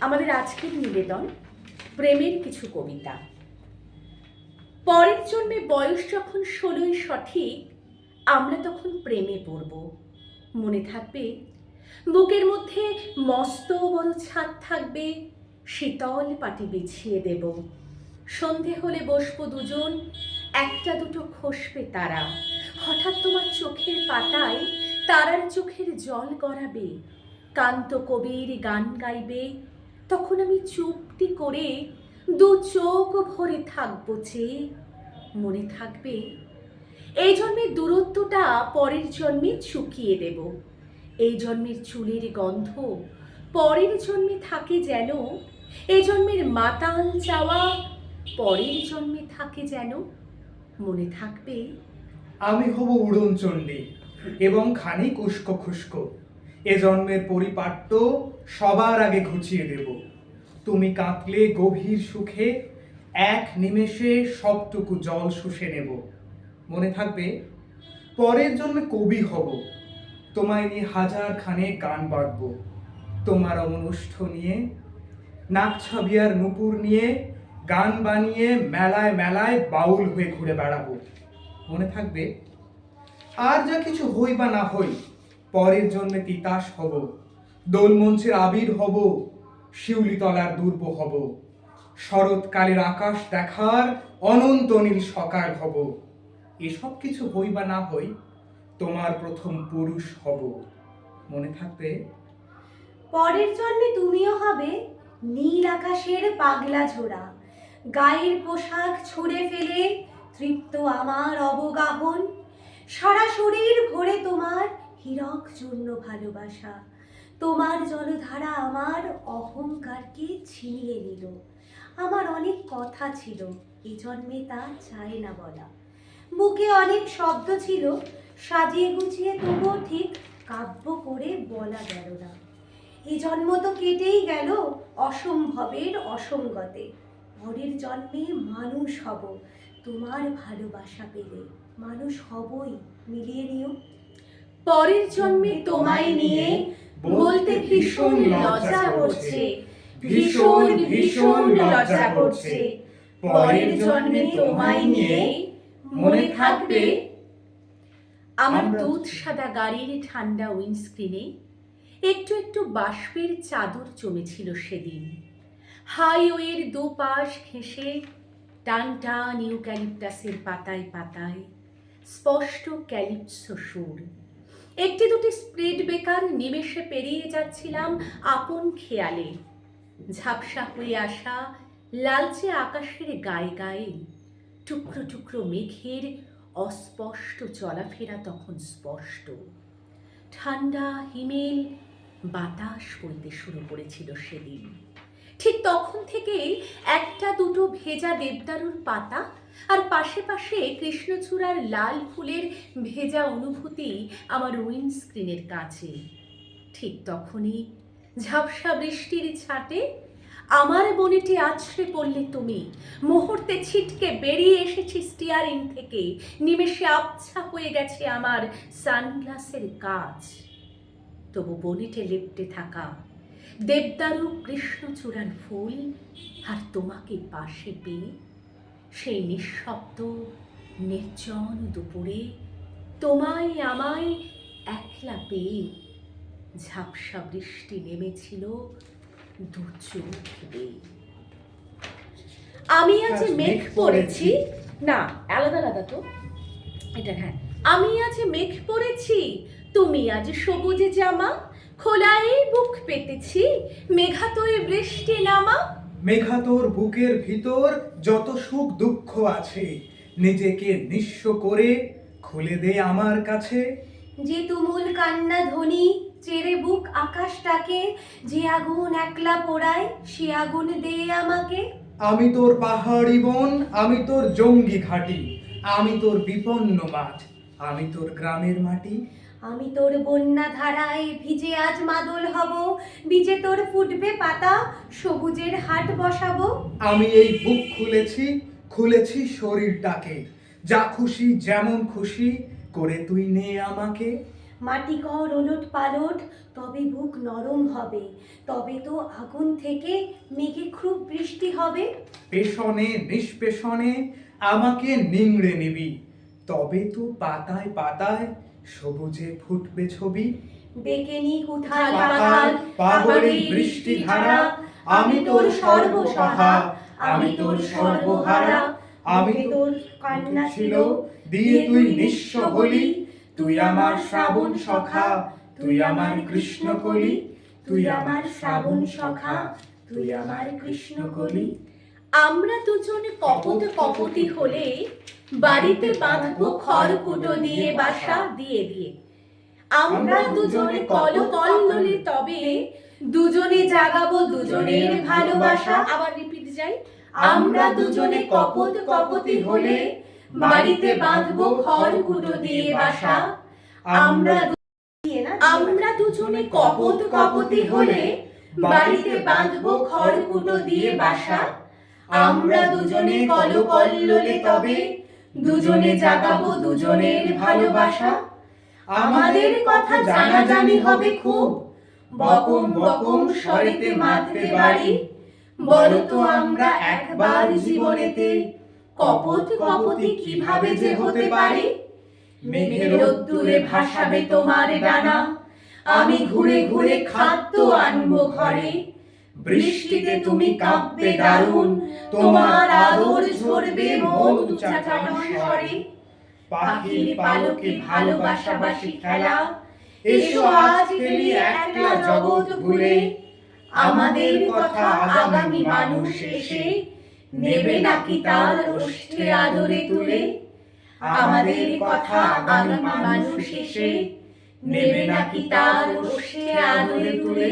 আমাদের আজকের নিবেদন প্রেমের কিছু কবিতা। পরের জন্মে বয়স যখন 16ই সঠিক, আমরা তখন প্রেমে পড়ব। মনে থাকবে বুকের মধ্যে মস্ত বড় ছাদ থাকবে, শীতল পাটি বিছিয়ে দেব। সন্ধে হলে বসবো দুজন, একটা দুটো খসবে তারা। হঠাৎ তোমার চোখের পাতায় তারার চোখের জল গড়াবে, কান্ত কবির গান গাইবে। তখন আমি চুপটি করে দু চোখ ভরে থাকবো চেয়ে। মনে থাকবে এই জন্মের দূরত্বটা পরের জন্মে চুকিয়ে দেব। এই জন্মের চুলের গন্ধ পরের জন্মে থাকে যেন, এই জন্মের মাতাল চাওয়া পরের জন্মে থাকে যেন। মনে থাকবে আমি হব উড়নচণ্ডী এবং খানিক উস্কো খুস্কো। এ জন্মের পরিপাট্য সবার আগে ঘুচিয়ে দেব। তুমি কাঁদলে গভীর সুখে এক নিমেষে সবটুকু জল শুষে নেব। মনে থাকবে পরের জন্মে কবি হব, তোমায় নিয়ে হাজার খানেক গান বাঁধব। তোমার অমনুষ্ঠ নিয়ে নাকছাবিয়ার নুপুর নিয়ে গান বানিয়ে মেলায় মেলায় বাউল হয়ে ঘুরে বেড়াবো। মনে থাকবে আর যা কিছু হই বা না হই, পরের জন্মে তিতাস হব, দোলমঞ্চের আবির হব, শিউলিতলার দুর্ব হব, শরৎকালের আকাশ দেখার অনন্ত নীল সকাল হব। এসব কিছু হই বা না হই, তোমার প্রথম পুরুষ হব। মনে থাকবে পরের জন্মে তুমিও হবে নীল আকাশের পাগলা ঝোড়া। গায়ের পোশাক ছুঁড়ে ফেলে তৃপ্ত আমার অবগাহন। সারা শরীর ভরে তোমার হীরক চূর্ণ ভালোবাসা। তোমার জলধারা আমার অহংকারকে ছিনিয়ে নিল। আমার অনেক কথা ছিল, এ জন্মে তা চায় না বলা। বুকে অনেক শব্দ ছিল, সাজিয়ে গুছিয়ে তবুও ঠিক কাব্য করে বলা গেল না। এ জন্ম তো কেটেই গেল অসম্ভবের অসঙ্গতে। পরের জন্মে মানুষ হব, তোমার ভালোবাসা পেলে। মানুষ হবই, মিলিয়ে নিও। পরের জন্মে তোমায় নিয়ে বলতে ভীষণ লজ্জা করছে, ভীষণ ভীষণ লজ্জা করছে। পরের জন্মে তোমায় নিয়ে মনে থাকবে আমার দুধ সাদা গাড়ির ঠান্ডা উইন্ডস্ক্রিনে একটু একটু বাষ্পের চাদর জমেছিল সেদিন। হাইওয়ের দুপাশ ঘেঁষে টান টান ইউক্যালিপটাসের পাতায় পাতায় স্পষ্ট ক্যালিপসো সুর। একটি দুটি স্পিড ব্রেকার নিমেষে পেরিয়ে যাচ্ছিলাম আপন খেয়ালে। ঝাপসা হয়ে আসা লালচে আকাশের গায়ে গায়ে টুকরো টুকরো মেঘের অস্পষ্ট চলাফেরা তখন স্পষ্ট। ঠান্ডা হিমেল বাতাস বইতে শুরু করেছিল সেদিন। ঠিক তখন থেকেই একটা দুটো ভেজা দেবদারুর পাতা আর পাশে পাশে কৃষ্ণচূড়ার লাল ফুলের ভেজা অনুভূতি আমার উইন্ডস্ক্রিনের কাছে। ঠিক তখনই ঝাপসা বৃষ্টির ছাটে আমার বনেটে আছড়ে পড়লে তুমি। মুহূর্তে ছিটকে বেরিয়ে এসেছি স্টিয়ারিং থেকে, নিমেষে আবছা হয়ে গেছে আমার সানগ্লাসের কাচ। তবু বনেটে লেপ্টে থাকা দেবদারু কৃষ্ণচূড়ার ফুল আর তোমাকে পাশে পেয়ে সেই নিঃশব্দ নির্জন দুপুরে তোমায় আমায় একলা পেয়ে ঝাপসা বৃষ্টি নেমেছিল দু চোখ বেয়ে। আমি আজ মেঘ পড়েছি, না আলাদা আলাদা তো এটা, হ্যাঁ। আমি আজ মেঘ পড়েছি, তুমি আজ সবুজে জামা। খোলায় বুক পেতেছি, মেঘাতয়ে বৃষ্টি নামা। মেঘাতোর বুকের ভিতর যত সুখ দুঃখ আছে, নিজেকে নিঃস্ব করে খুলে দে আমার কাছে। যে তুমুল কান্না ধ্বনি চেরে বুক আকাশটাকে, যে আগুন একলা পোড়ায় সে আগুন দে আমাকে। আমি তোর পাহাড়ি বন, আমি তোর জঙ্গি ঘাটি, আমি তোর বিপন্ন মাঠ, আমি তোর গ্রামের মাটি। আমি তোর বন্যা ধারায় ভিজে আজ মাদল হব, বীজে তোর ফুটবে পাতা, সবুজের হাট বসাবো। আমি এই বুক খুলেছি, খুলেছি শরীরটাকে, যা খুশি যেমন খুশি করে তুই নে আমাকে। মাটি কর ওলট পালট, তবে বুক নরম হবে, তবে তো আগুন থেকে মেঘে খুব বৃষ্টি হবে। পেছনে নিষ্পেষণে আমাকে নিংড়ে নিবি, তবে তো পাতায় পাতায় সবুজে ফুটবে ছবি। বেঁকে নিক উথাল পাতাল পাতাল পাহাড়ি বৃষ্টি ধারা, আমি তোর সর্বসহা, আমি তোর সর্বহারা। আমি তোর কান্না ছিল, দিয়ে তুই নিঃস্ব হলি, তুই আমার শ্রাবণ সখা, তুই আমার কৃষ্ণকলি, তুই আমার শ্রাবণ সখা, তুই আমার কৃষ্ণকলি। আমরা দুজনে কপট কপটি হলে বাড়িতে বাঁধবো খড়কুটো দিয়ে বাসা দিয়ে দিয়ে। আমরা দুজনে কলকল্লোলে তবে দুজনে জাগাবো দুজনের ভালোবাসা। আবার রিপিট যাই। আমরা দুজনে কপট কপটি হলে বাড়িতে বাঁধবো খড়কুটো দিয়ে বাসা। আমরা আমরা দুজনে কপট কপটি হলে বাড়িতে বাঁধবো খড়কুটো দিয়ে বাসা। আমরা দুজনে কলকল্লোলে তবে দুজনে জাগাবো দুজনের ভালোবাসা। আমাদের কথা জানাজানি হবে খুব, বকম বকম স্বরেতে মারতে বাড়ি। বলো তো আমরা একবার জীবনেতে কপট কপটি কিভাবে যে হতে পারি। মেঘের রোদ্দুরে ভাসাবে তোমার ডানা, আমি ঘুরে ঘুরে খাদ্য আনবো ঘরে। বৃষ্টিতে তুমি কাঁপবে দারুণ, তোমার আদর ঝরবে মধু চাটানো স্বরে। পাখির পালকে ভালোবাসাবাসি খেলা, এসো আজ খেলি একলা জগৎ ভুলে। আমাদের কথা আগামী মানুষ এসে নেবে নাকি তার ওষ্ঠে আদরে তুলে। আমাদের কথা আগামী মানুষ এসে নেবে নাকি তার ওষ্ঠে আদরে তুলে।